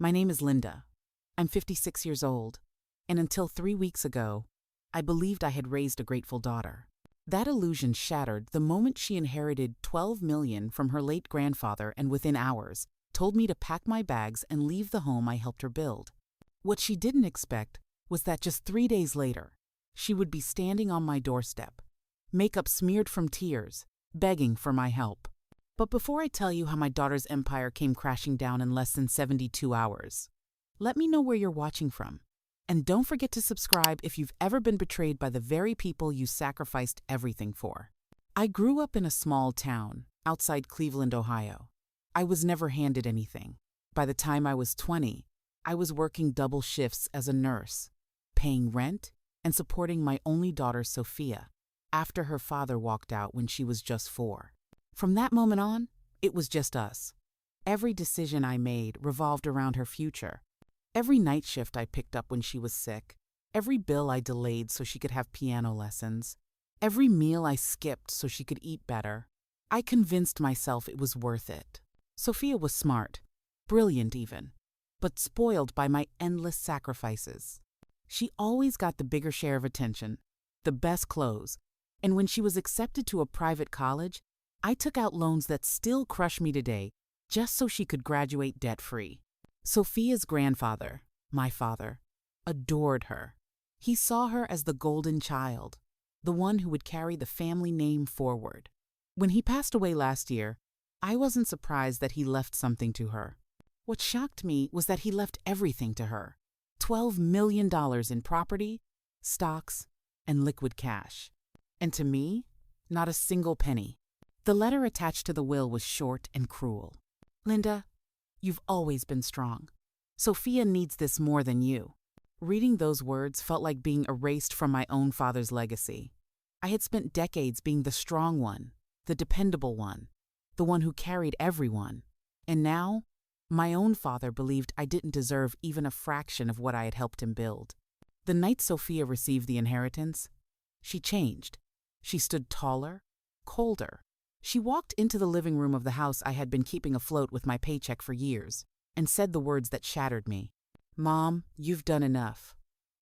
My name is Linda. I'm 56 years old, and until 3 weeks ago, I believed I had raised a grateful daughter. That illusion shattered the moment she inherited $12 million from her late grandfather and within hours told me to pack my bags and leave the home I helped her build. What she didn't expect was that just 3 days later, she would be standing on my doorstep, makeup smeared from tears, begging for my help. But before I tell you how my daughter's empire came crashing down in less than 72 hours, let me know where you're watching from. And don't forget to subscribe if you've ever been betrayed by the very people you sacrificed everything for. I grew up in a small town outside Cleveland, Ohio. I was never handed anything. By the time I was 20, I was working double shifts as a nurse, paying rent and supporting my only daughter, Sophia, after her father walked out when she was just 4. From that moment on, it was just us. Every decision I made revolved around her future. Every night shift I picked up when she was sick, every bill I delayed so she could have piano lessons, every meal I skipped so she could eat better, I convinced myself it was worth it. Sophia was smart, brilliant even, but spoiled by my endless sacrifices. She always got the bigger share of attention, the best clothes, and when she was accepted to a private college, I took out loans that still crush me today just so she could graduate debt-free. Sophia's grandfather, my father, adored her. He saw her as the golden child, the one who would carry the family name forward. When he passed away last year, I wasn't surprised that he left something to her. What shocked me was that he left everything to her. $12 million in property, stocks, and liquid cash. And to me, not a single penny. The letter attached to the will was short and cruel. Linda, you've always been strong. Sophia needs this more than you. Reading those words felt like being erased from my own father's legacy. I had spent decades being the strong one, the dependable one, the one who carried everyone. And now, my own father believed I didn't deserve even a fraction of what I had helped him build. The night Sophia received the inheritance, she changed. She stood taller, colder. She walked into the living room of the house I had been keeping afloat with my paycheck for years and said the words that shattered me. Mom, you've done enough.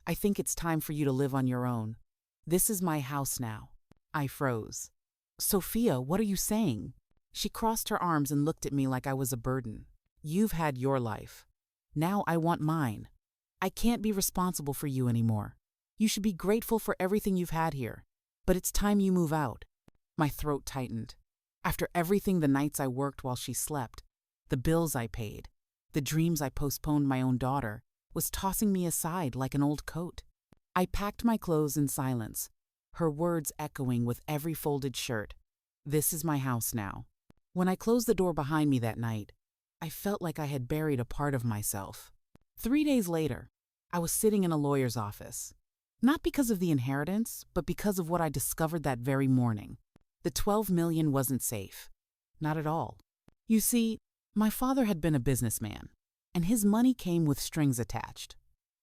I think it's time for you to live on your own. This is my house now. I froze. Sophia, what are you saying? She crossed her arms and looked at me like I was a burden. You've had your life. Now I want mine. I can't be responsible for you anymore. You should be grateful for everything you've had here. But it's time you move out. My throat tightened. After everything, the nights I worked while she slept, the bills I paid, the dreams I postponed my own daughter, was tossing me aside like an old coat. I packed my clothes in silence, her words echoing with every folded shirt. This is my house now. When I closed the door behind me that night, I felt like I had buried a part of myself. 3 days later, I was sitting in a lawyer's office. Not because of the inheritance, but because of what I discovered that very morning. The $12 million wasn't safe. Not at all. You see, my father had been a businessman, and his money came with strings attached.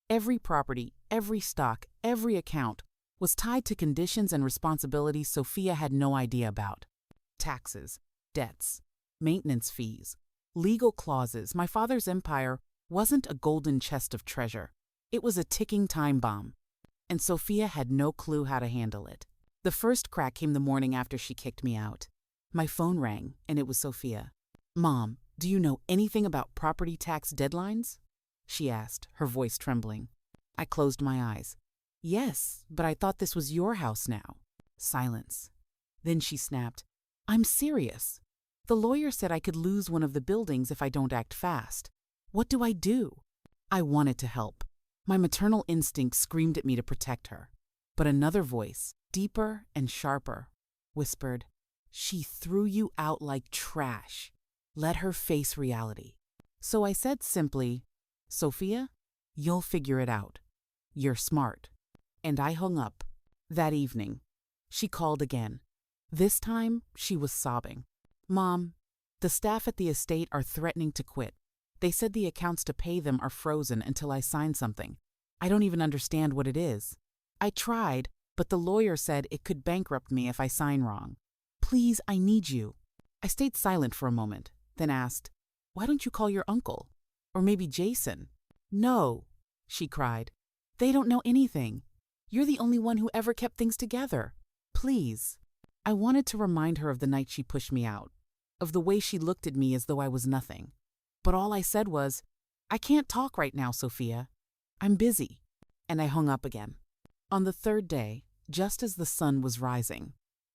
Every property, every stock, every account was tied to conditions and responsibilities Sophia had no idea about. Taxes, debts, maintenance fees, legal clauses. My father's empire wasn't a golden chest of treasure. It was a ticking time bomb, and Sophia had no clue how to handle it. The first crack came the morning after she kicked me out. My phone rang, and it was Sophia. Mom, do you know anything about property tax deadlines? She asked, her voice trembling. I closed my eyes. Yes, but I thought this was your house now. Silence. Then she snapped. I'm serious. The lawyer said I could lose one of the buildings if I don't act fast. What do I do? I wanted to help. My maternal instinct screamed at me to protect her. But another voice, deeper and sharper, whispered, She threw you out like trash. Let her face reality. So I said simply, Sophia, you'll figure it out. You're smart. And I hung up. That evening, she called again. This time, she was sobbing. Mom, the staff at the estate are threatening to quit. They said the accounts to pay them are frozen until I sign something. I don't even understand what it is. I tried, but the lawyer said it could bankrupt me if I sign wrong. Please, I need you. I stayed silent for a moment, then asked, Why don't you call your uncle? Or maybe Jason. No, she cried. They don't know anything. You're the only one who ever kept things together. Please. I wanted to remind her of the night she pushed me out, of the way she looked at me as though I was nothing. But all I said was, I can't talk right now, Sophia. I'm busy. And I hung up again. On the third day, just as the sun was rising,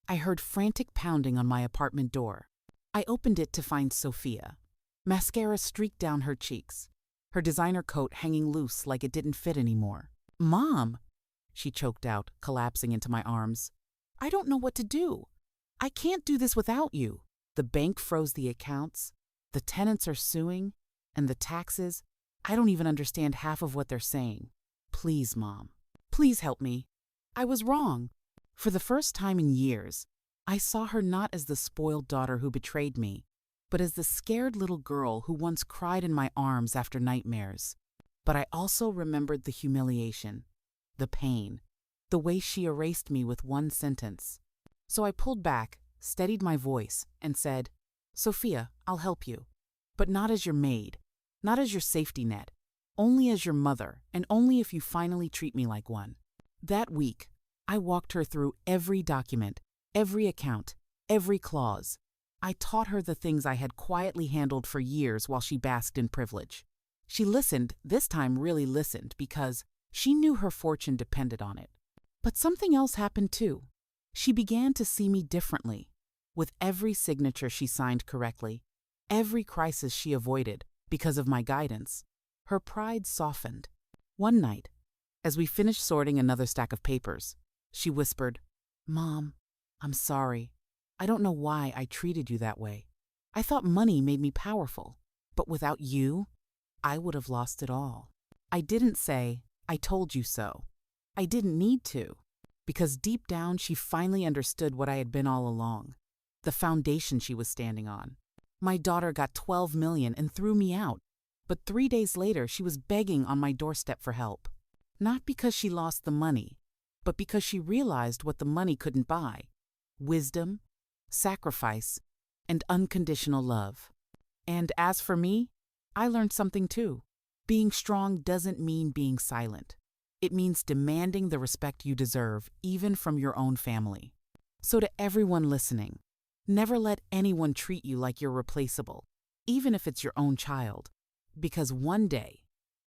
I heard frantic pounding on my apartment door. I opened it to find Sophia. Mascara streaked down her cheeks, her designer coat hanging loose like it didn't fit anymore. Mom, she choked out, collapsing into my arms. I don't know what to do. I can't do this without you. The bank froze the accounts, the tenants are suing, and the taxes, I don't even understand half of what they're saying. Please, Mom. Please help me. I was wrong. For the first time in years, I saw her not as the spoiled daughter who betrayed me, but as the scared little girl who once cried in my arms after nightmares. But I also remembered the humiliation, the pain, the way she erased me with one sentence. So I pulled back, steadied my voice, and said, Sophia, I'll help you. But not as your maid, not as your safety net, only as your mother, and only if you finally treat me like one. That week, I walked her through every document, every account, every clause. I taught her the things I had quietly handled for years while she basked in privilege. She listened, this time really listened, because she knew her fortune depended on it. But something else happened too. She began to see me differently. With every signature she signed correctly, every crisis she avoided because of my guidance, her pride softened. One night, as we finished sorting another stack of papers, she whispered, Mom, I'm sorry. I don't know why I treated you that way. I thought money made me powerful, but without you, I would have lost it all. I didn't say, I told you so. I didn't need to, because deep down she finally understood what I had been all along, the foundation she was standing on. My daughter got 12 million and threw me out, but 3 days later she was begging on my doorstep for help. Not because she lost the money, but because she realized what the money couldn't buy: wisdom, sacrifice, and unconditional love. And as for me, I learned something too. Being strong doesn't mean being silent. It means demanding the respect you deserve, even from your own family. So to everyone listening, never let anyone treat you like you're replaceable, even if it's your own child. Because one day,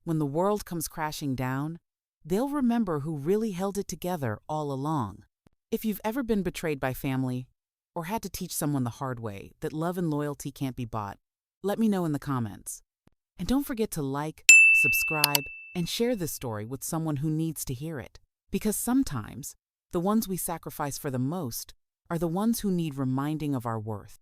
when the world comes crashing down, they'll remember who really held it together all along. If you've ever been betrayed by family, or had to teach someone the hard way that love and loyalty can't be bought, let me know in the comments. And don't forget to like, subscribe, and share this story with someone who needs to hear it. Because sometimes, the ones we sacrifice for the most are the ones who need reminding of our worth.